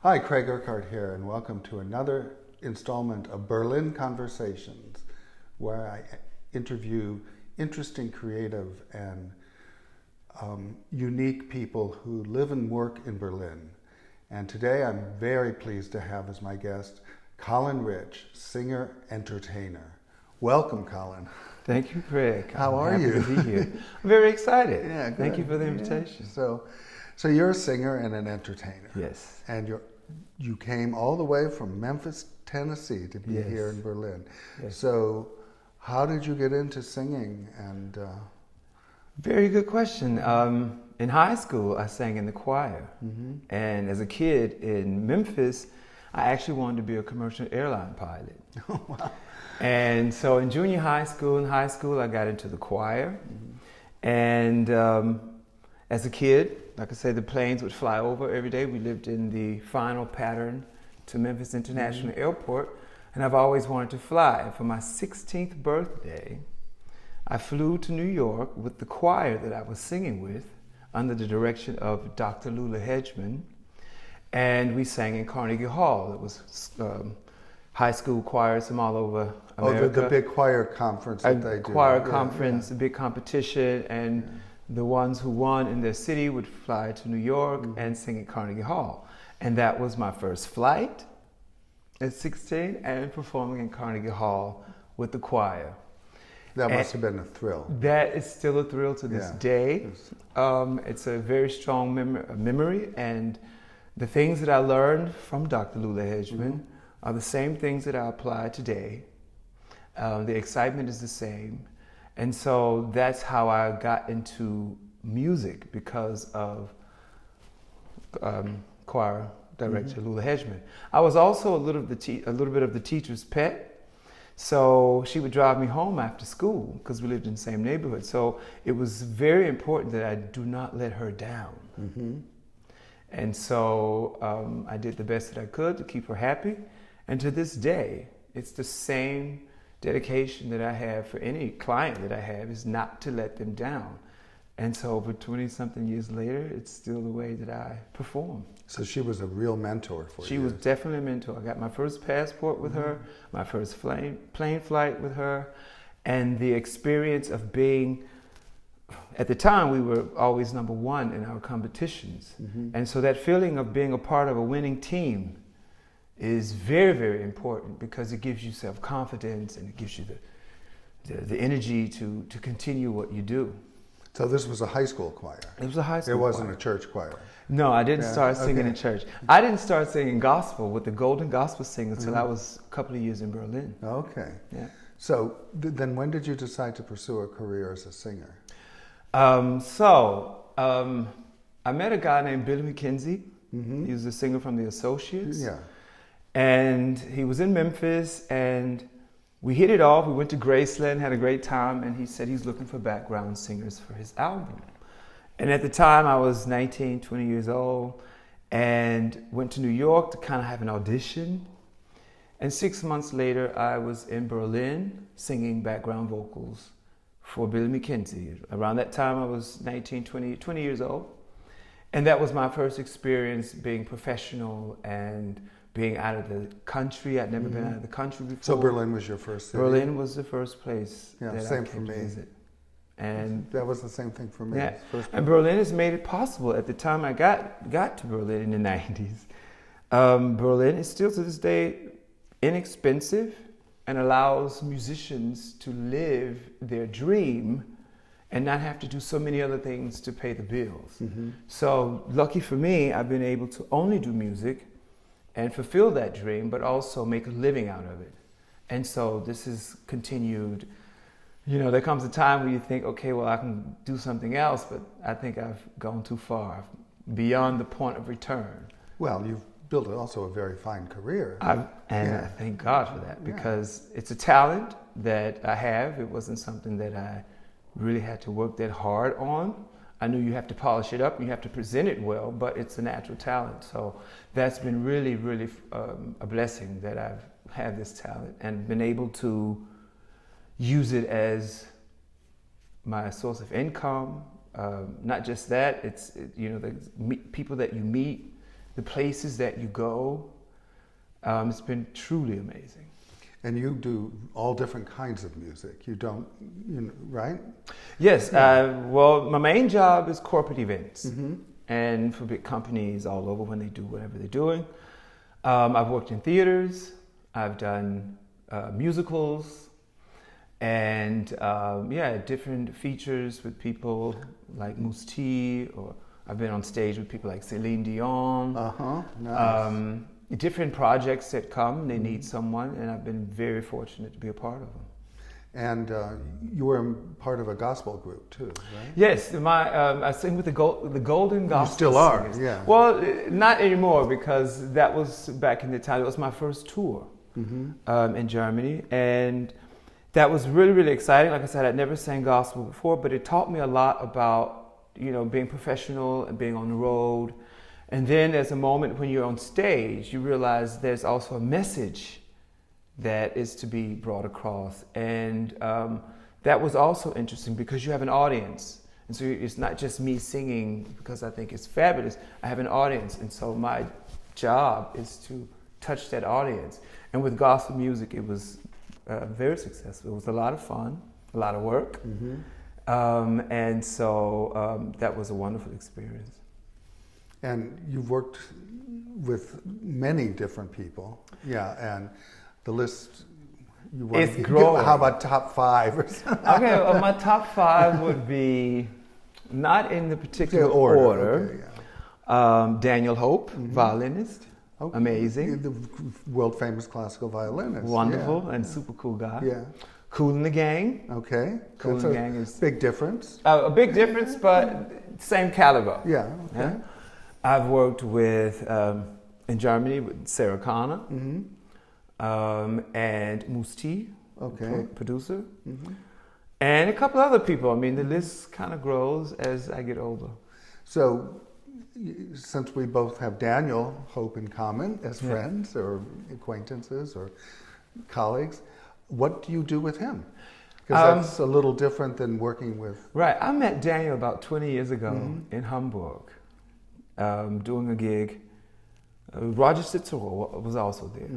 Hi, Craig Urquhart here, and welcome to another installment of Berlin Conversations, where I interview interesting, creative, and unique people who live and work in Berlin. And today I'm very pleased to have as my guest Colin Rich, singer-entertainer. Welcome, Colin. Thank you, Craig. How are you? Happy to be here. I'm very excited. Yeah, good. Thank you for the invitation. Yeah. So you're a singer and an entertainer. Yes. And you came all the way from Memphis, Tennessee to be here in Berlin. Yes. So how did you get into singing? And Very good question. In high school, I sang in the choir. Mm-hmm. And as a kid in Memphis, I actually wanted to be a commercial airline pilot. Oh, wow. And so in junior high school, I got into the choir. Mm-hmm. And as a kid, like I say, the planes would fly over every day. We lived in the final pattern to Memphis International Airport, and I've always wanted to fly. And for my 16th birthday, I flew to New York with the choir that I was singing with under the direction of Dr. Lula Hedgeman, and we sang in Carnegie Hall. It was high school choirs from all over America. Oh, the big choir conference that they do. Choir conference, a big competition, and the ones who won in their city would fly to New York and sing at Carnegie Hall. And that was my first flight at 16 and performing in Carnegie Hall with the choir. That must have been a thrill. That is still a thrill to this day. It's a very strong memory, and the things that I learned from Dr. Lula Hedgeman are the same things that I apply today. The excitement is the same. And so that's how I got into music, because of choir director Lula Hedgeman. I was also a little bit of the teacher's pet. So she would drive me home after school because we lived in the same neighborhood. So it was very important that I do not let her down. Mm-hmm. And so I did the best that I could to keep her happy. And to this day, it's the same dedication that I have for any client that I have, is not to let them down. And so over 20-something years later, it's still the way that I perform. So she was a real mentor for you. She was definitely a mentor. I got my first passport with her, my first plane flight with her, and the experience of being, at the time we were always number one in our competitions. Mm-hmm. And so that feeling of being a part of a winning team is very, very important, because it gives you self-confidence and it gives you the energy to continue what you do. So this was a high school choir? It was a high school choir. It wasn't choir. a church choir? No, I didn't start singing in church. I didn't start singing gospel with the Golden Gospel Singers until I was a couple of years in Berlin. Okay. Yeah. So then when did you decide to pursue a career as a singer? I met a guy named Billy McKenzie. Mm-hmm. He was a singer from the Associates. Yeah. And he was in Memphis, and we hit it off. We went to Graceland, had a great time, and he said he's looking for background singers for his album. And at the time, I was 19, 20 years old, and went to New York to kind of have an audition. And 6 months later, I was in Berlin singing background vocals for Billy McKenzie. Around that time, I was 19, 20 years old. And that was my first experience being professional and being out of the country. I'd never been out of the country before. So Berlin was your first city? Berlin was the first place that same I for came me. to visit. And that was the same thing for me. Yeah. And Berlin has made it possible. At the time I got to Berlin in the 90s, Berlin is still to this day inexpensive and allows musicians to live their dream and not have to do so many other things to pay the bills. Mm-hmm. So lucky for me, I've been able to only do music and fulfill that dream, but also make a living out of it. And so this has continued. You know, there comes a time where you think, okay, well, I can do something else, but I think I've gone too far, beyond the point of return. Well, you've built also a very fine career. I thank God for that, because it's a talent that I have. It wasn't something that I really had to work that hard on. I knew you have to polish it up and you have to present it well, but it's a natural talent. So that's been really, really a blessing that I've had this talent and been able to use it as my source of income. Not just that, it's the people that you meet the places that you go. It's been truly amazing. And you do all different kinds of music. You don't, right? Yes. Well, my main job is corporate events, and for big companies all over when they do whatever they're doing. I've worked in theaters. I've done musicals, and different features with people like Mousse T, or I've been on stage with people like Celine Dion. Nice. Different projects that come, they need someone, and I've been very fortunate to be a part of them. And you were part of a gospel group too, right? Yes, I sing with the Golden Gospel. You still are, Singers. yeah. Well, not anymore, because that was back in the time. It was my first tour in Germany, and that was really, really exciting. Like I said, I'd never sang gospel before, but it taught me a lot about, being professional and being on the road. And then there's a moment when you're on stage, you realize there's also a message that is to be brought across. And that was also interesting because you have an audience. And so it's not just me singing because I think it's fabulous. I have an audience. And so my job is to touch that audience. And with gospel music, it was very successful. It was a lot of fun, a lot of work. And so that was a wonderful experience. And you've worked with many different people. Yeah, and the list, it's growing. How about top 5 or something? Okay, well, my top 5 would be, not in the particular order. Okay, yeah. Daniel Hope, violinist, amazing. The world famous classical violinist. Wonderful, and super cool guy. Yeah. Kool and the Gang. Okay. Kool and the Gang is big difference. A big difference, but same caliber. Yeah. Okay. Yeah? I've worked with in Germany with Sarah Connor and Mousse T, producer, and a couple other people. I mean, the list kind of grows as I get older. So, since we both have Daniel Hope in common as friends or acquaintances or colleagues, what do you do with him? Because that's a little different than working with... Right. I met Daniel about 20 years ago in Hamburg, doing a gig. Roger Cicero was also there.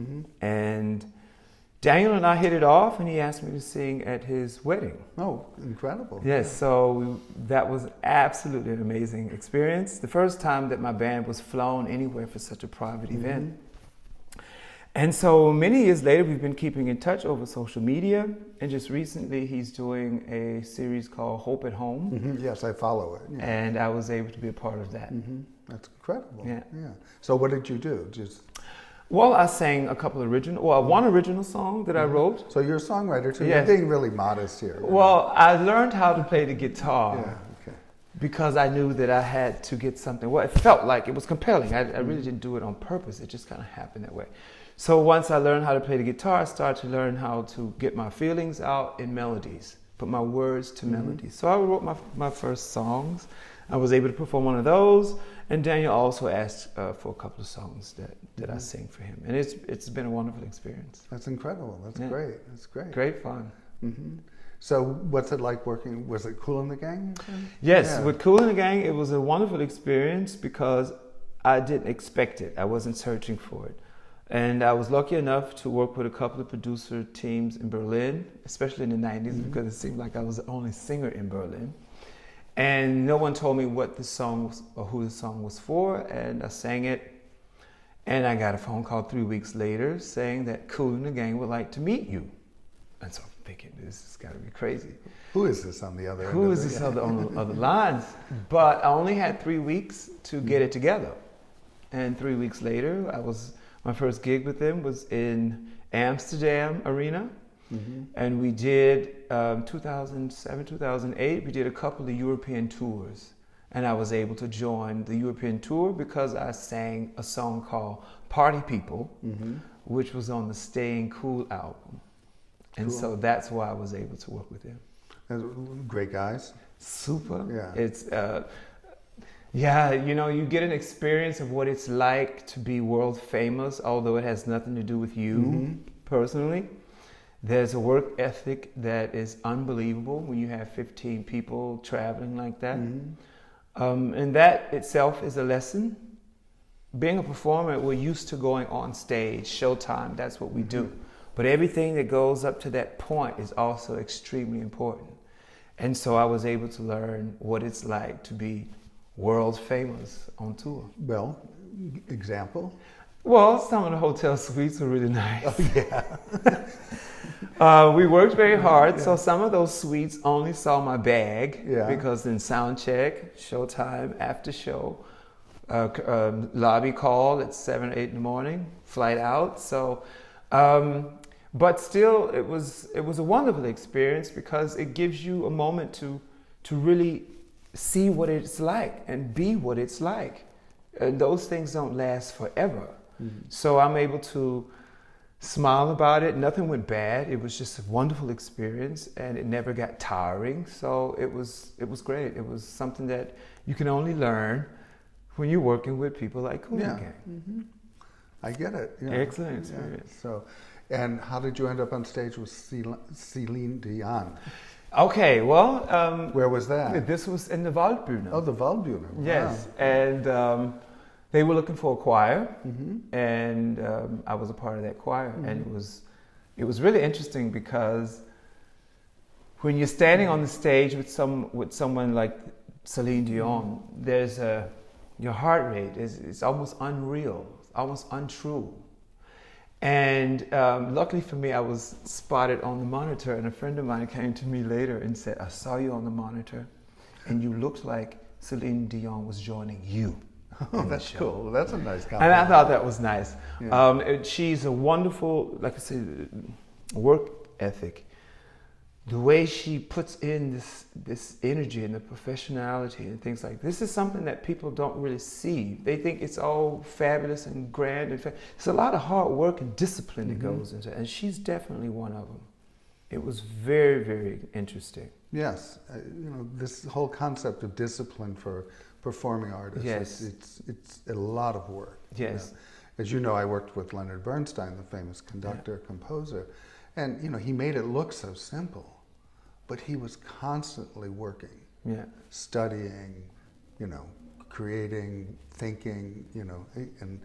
And Daniel and I hit it off, and he asked me to sing at his wedding. Oh, incredible. Yes, so that was absolutely an amazing experience. The first time that my band was flown anywhere for such a private event. And so many years later, we've been keeping in touch over social media. And just recently, he's doing a series called Hope at Home. Yes, I follow it. Yeah. And I was able to be a part of that. That's incredible. Yeah. So what did you do? Well, I sang a couple of one original song that I wrote. So you're a songwriter too. Yes. You're being really modest here. Well, I learned how to play the guitar. Yeah. Okay. Because I knew that I had to get something. Well, it felt like it was compelling. I really didn't do it on purpose. It just kind of happened that way. So once I learned how to play the guitar, I started to learn how to get my feelings out in melodies, put my words to melodies. So I wrote my first songs. I was able to perform one of those, and Daniel also asked for a couple of songs that I sing for him. And it's been a wonderful experience. That's incredible. That's great. That's great. Great fun. So what's it like working, was it Kool and the Gang? Yes, with Kool and the Gang, it was a wonderful experience because I didn't expect it. I wasn't searching for it. And I was lucky enough to work with a couple of producer teams in Berlin, especially in the 90s, because it seemed like I was the only singer in Berlin. And no one told me what the song was or who the song was for, and I sang it. And I got a phone call 3 weeks later saying that Kool and the Gang would like to meet you. And so I'm thinking, this has got to be crazy. Who is this on the other end? Who is this on the other lines? But I only had 3 weeks to get it together. And 3 weeks later, my first gig with them was in Amsterdam Arena. And we did 2007, 2008, we did a couple of European tours. And I was able to join the European tour because I sang a song called Party People, which was on the Staying Cool album. And so that's why I was able to work with them. Great guys. Super. Yeah. It's, you get an experience of what it's like to be world famous, although it has nothing to do with you personally. There's a work ethic that is unbelievable when you have 15 people traveling like that. And that itself is a lesson. being a performer, we're used to going on stage, showtime, that's what we do. But everything that goes up to that point is also extremely important. And so I was able to learn what it's like to be world famous on tour. Well, example? Well, some of the hotel suites were really nice. Oh, yeah. We worked very hard, so some of those suites only saw my bag because in sound check, showtime, after show, lobby call at 7 or 8 in the morning, flight out. So, but still, it was a wonderful experience because it gives you a moment to really see what it's like and be what it's like. And those things don't last forever. So I'm able to smile about it. Nothing went bad. It was just a wonderful experience, and it never got tiring. So it was great. It was something that you can only learn when you're working with people like Kool Gang. I get it. Excellent experience. So, and how did you end up on stage with Celine Dion? Okay, well, where was that? This was in the Waldbühne. Oh, the Waldbühne. Wow. Yes, and they were looking for a choir, and I was a part of that choir, and it was really interesting because when you're standing on the stage with someone like Celine Dion, there's your heart rate is almost unreal, almost untrue. And luckily for me, I was spotted on the monitor, and a friend of mine came to me later and said, "I saw you on the monitor, and you looked like Celine Dion was joining you." Oh, that's cool. That's a nice compliment. And I thought that was nice. Yeah. She's a wonderful, like I said, work ethic. The way she puts in this energy and the professionality and things like this is something that people don't really see. They think it's all fabulous and grand. It's a lot of hard work and discipline that goes into it, and she's definitely one of them. It was very, very interesting. Yes, this whole concept of discipline for performing artists. Yes, it's a lot of work. Yes, as you know, I worked with Leonard Bernstein, the famous conductor, composer, and he made it look so simple. But he was constantly working, studying, creating, thinking, and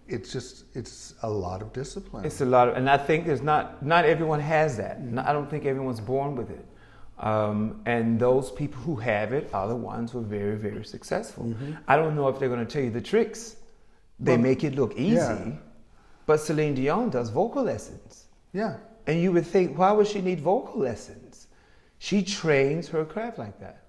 it's a lot of discipline. It's a lot of, and I think there's not everyone has that. I don't think everyone's born with it. And those people who have it are the ones who are very, very successful. I don't know if they're going to tell you the tricks. They make it look easy, but Celine Dion does vocal lessons. Yeah. And you would think, why would she need vocal lessons? She trains her craft like that.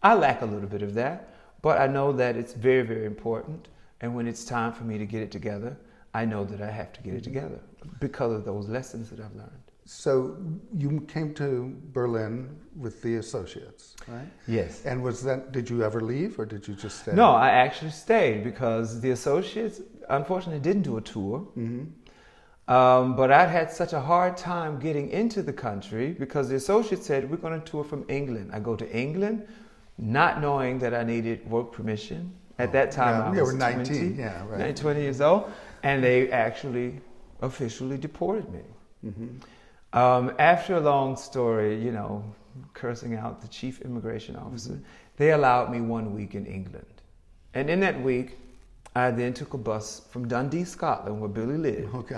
I lack a little bit of that, but I know that it's very, very important. And when it's time for me to get it together, I know that I have to get it together because of those lessons that I've learned. So you came to Berlin with the Associates, right? Yes. And did you ever leave, or did you just stay? No, I actually stayed because the Associates, unfortunately, didn't do a tour. But I'd had such a hard time getting into the country because the Associates said, we're going to tour from England. I go to England not knowing that I needed work permission. At that time, I was 19, 20 years old, and they actually officially deported me. After a long story, cursing out the chief immigration officer, they allowed me 1 week in England. And in that week, I then took a bus from Dundee, Scotland, where Billy lived,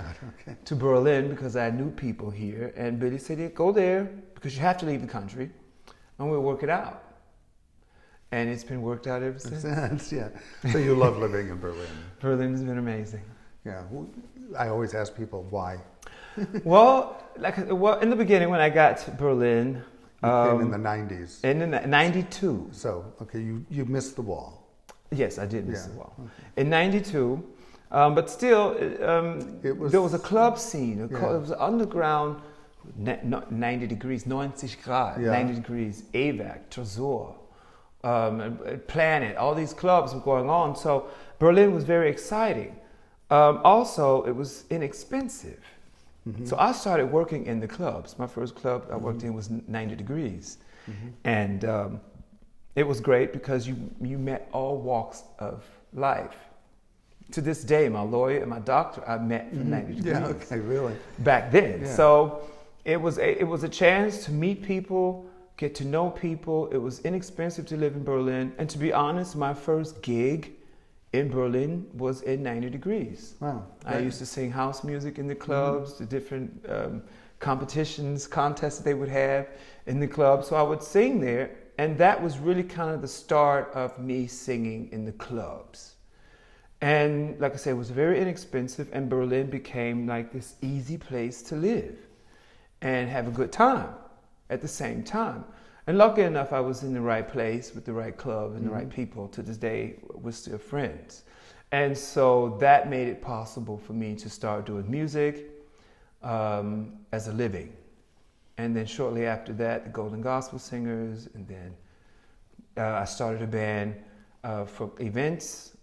to Berlin because I knew people here. And Billy said, yeah, go there because you have to leave the country, and we'll work it out. And it's been worked out ever since. Yeah. So you love living in Berlin. Berlin has been amazing. Yeah. I always ask people why. Well, in the beginning when I got to Berlin, you came in the 90s. In 92. So, you missed the wall. Yes, I did miss the wall. In 92, but still, there was a club scene. It was underground, 90 degrees, 90 Grad, 90 degrees, AVAC, Tresor, Planet, all these clubs were going on. So Berlin was very exciting. Also, it was inexpensive. So I started working in the clubs. My first club I worked in was 90 degrees. And it was great because you met all walks of life. To this day, my lawyer and my doctor I met from 90 degrees. Yeah, okay, really. Back then. Yeah. So it was a chance to meet people, get to know people. It was inexpensive to live in Berlin. And to be honest, my first gig in Berlin was in 90 degrees. Wow. I used to sing house music in the clubs, the different competitions, contests that they would have in the club. So I would sing there, and that was really kind of the start of me singing in the clubs. And like I said, it was very inexpensive, and Berlin became like this easy place to live and have a good time at the same time. And lucky enough, I was in the right place with the right club and the right people. To this day, we're still friends. And so that made it possible for me to start doing music as a living. And then shortly after that, the Golden Gospel Singers. And then I started a band for events.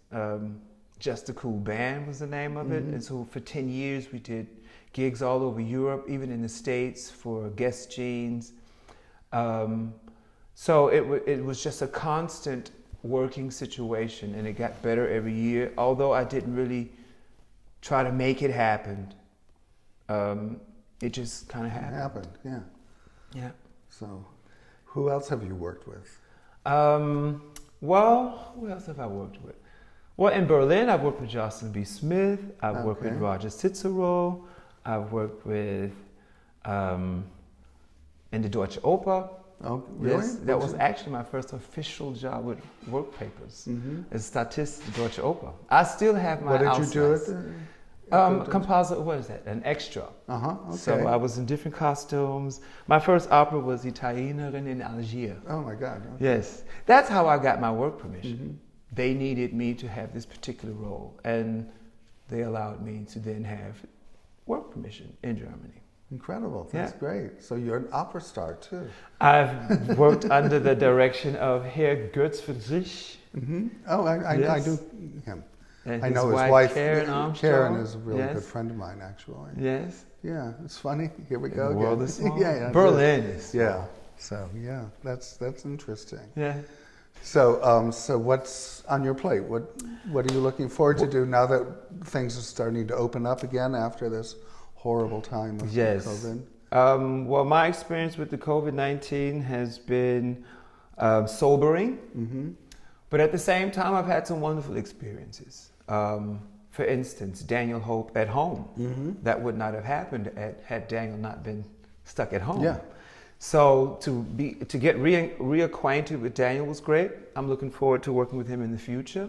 Just a Kool Band was the name of it. And so for 10 years, we did gigs all over Europe, even in the States for Guess Jeans. So it was just a constant working situation, and it got better every year. Although I didn't really try to make it happen, it just kind of happened. It happened, yeah. Yeah. So, who else have you worked with? Well, who else have I worked with? Well, in Berlin, I've worked with Jocelyn B. Smith. I've worked with Roger Cicero. I've worked with in the Deutsche Oper. Oh, really? Yes, that was actually my first official job with work papers as statist at Deutsche Oper. I still have my. What did you do at the? Composite. What is that? An extra. Okay. So I was in different costumes. My first opera was Italienerin in Algiers. Oh my God. Okay. Yes, that's how I got my work permission. They needed me to have this particular role, and they allowed me to then have work permission in Germany. Incredible. That's great. So you're an opera star too. I've worked under the direction of Herr Götz Friedrich. Oh, I do him. And I know his wife. Karen Karen is a really good friend of mine, actually. Yes. Yeah, it's funny. Here we go. The world is small. Yeah, Berlin is small. Yeah. So yeah, that's interesting. Yeah. So so what's on your plate? What are you looking forward to do now that things are starting to open up again after this horrible time of COVID? Well, my experience with the COVID-19 has been sobering, but at the same time, I've had some wonderful experiences. For instance, Daniel Hope at home. That would not have happened had Daniel not been stuck at home. Yeah. So to get reacquainted with Daniel was great. I'm looking forward to working with him in the future.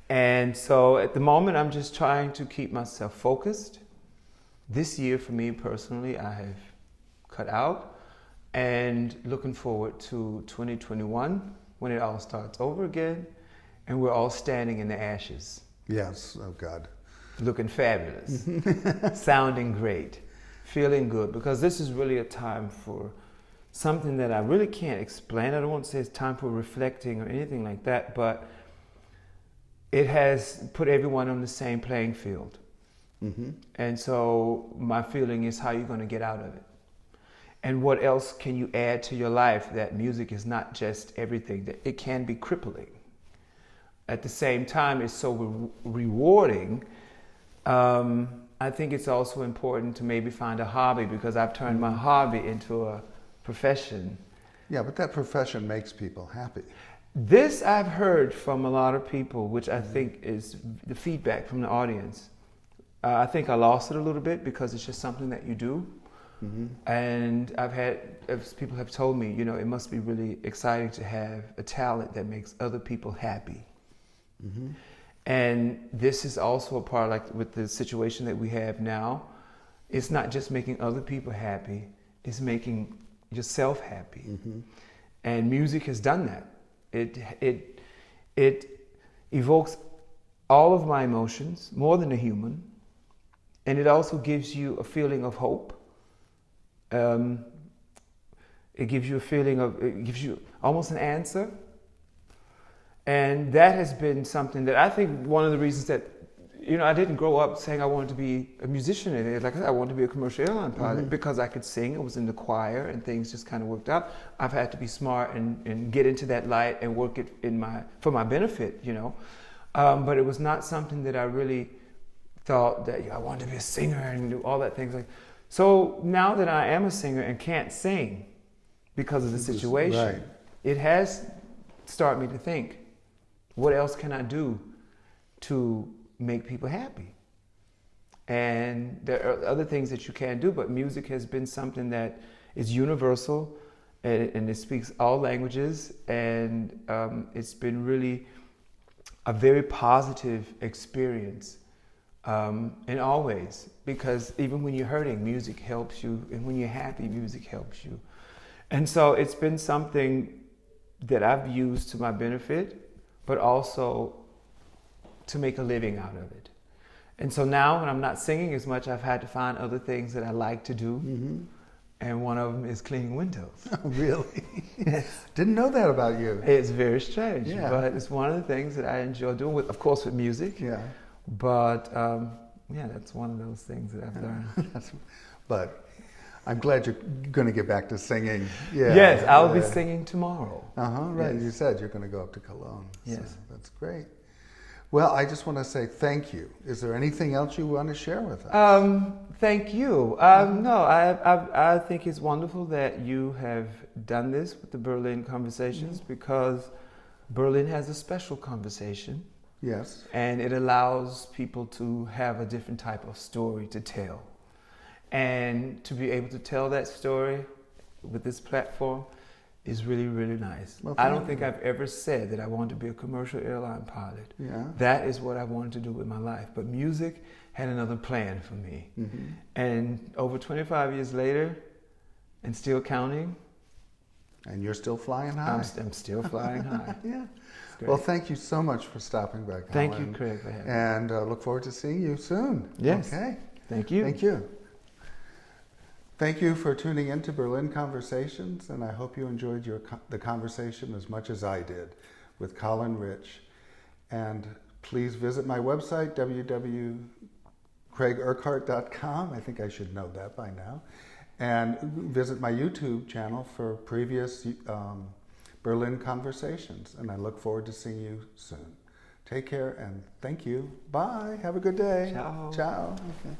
And so at the moment, I'm just trying to keep myself focused. This year, for me personally, I have cut out, and looking forward to 2021 when it all starts over again, and we're all standing in the ashes. Yes. Oh God. Looking fabulous, sounding great, feeling good, because this is really a time for something that I really can't explain. I don't want to say it's time for reflecting or anything like that, but it has put everyone on the same playing field. And so my feeling is how you're going to get out of it. And what else can you add to your life that music is not just everything, that it can be crippling. At the same time, it's so rewarding. I think it's also important to maybe find a hobby, because I've turned my hobby into a profession. Yeah, but that profession makes people happy. This I've heard from a lot of people, which I think is the feedback from the audience. I think I lost it a little bit because it's just something that you do. And I've had, as people have told me, it must be really exciting to have a talent that makes other people happy. And this is also a part, like with the situation that we have now, it's not just making other people happy, it's making yourself happy. And music has done that. It evokes all of my emotions, more than a human, and it also gives you a feeling of hope. It gives you a feeling of, it gives you almost an answer. And that has been something that I think one of the reasons that, I didn't grow up saying I wanted to be a musician. Like I said, I wanted to be a commercial airline pilot because I could sing. I was in the choir and things just kind of worked out. I've had to be smart and get into that light and work it for my benefit, But it was not something that I really thought that I wanted to be a singer and do all that things like. So now that I am a singer and can't sing because of the situation, it has started me to think, what else can I do to make people happy? And there are other things that you can do, but music has been something that is universal, and it speaks all languages, and it's been really a very positive experience in all ways, because even when you're hurting, music helps you, and when you're happy, music helps you. And so it's been something that I've used to my benefit, but also to make a living out of it. And so now when I'm not singing as much, I've had to find other things that I like to do. Mm-hmm. And one of them is cleaning windows. Oh, really? Didn't know that about you. It's very strange, but it's one of the things that I enjoy doing, with, of course, with music. Yeah. But that's one of those things that I've learned. But I'm glad you're going to get back to singing. Yeah. Yes, I'll be singing tomorrow. Right. Yes. You said you're going to go up to Cologne. Yes. So that's great. Well, I just want to say thank you. Is there anything else you want to share with us? Thank you. No, I think it's wonderful that you have done this with the Berlin Conversations, because Berlin has a special conversation. Yes. And it allows people to have a different type of story to tell. And to be able to tell that story with this platform is really, really nice. Well, I don't think I've ever said that I wanted to be a commercial airline pilot. Yeah. That is what I wanted to do with my life. But music had another plan for me. Mm-hmm. And over 25 years later, and still counting. And you're still flying high. I'm still flying high. Yeah. Well, thank you so much for stopping by, Colin. Thank you, Craig, for having me. And look forward to seeing you soon. Yes. Okay. Thank you. Thank you. Thank you for tuning in to Berlin Conversations, and I hope you enjoyed the conversation as much as I did with Colin Rich. And please visit my website, www.craigurquhart.com. I think I should know that by now. And visit my YouTube channel for previous Berlin Conversations. And I look forward to seeing you soon. Take care and thank you. Bye. Have a good day. Ciao. Ciao. Okay.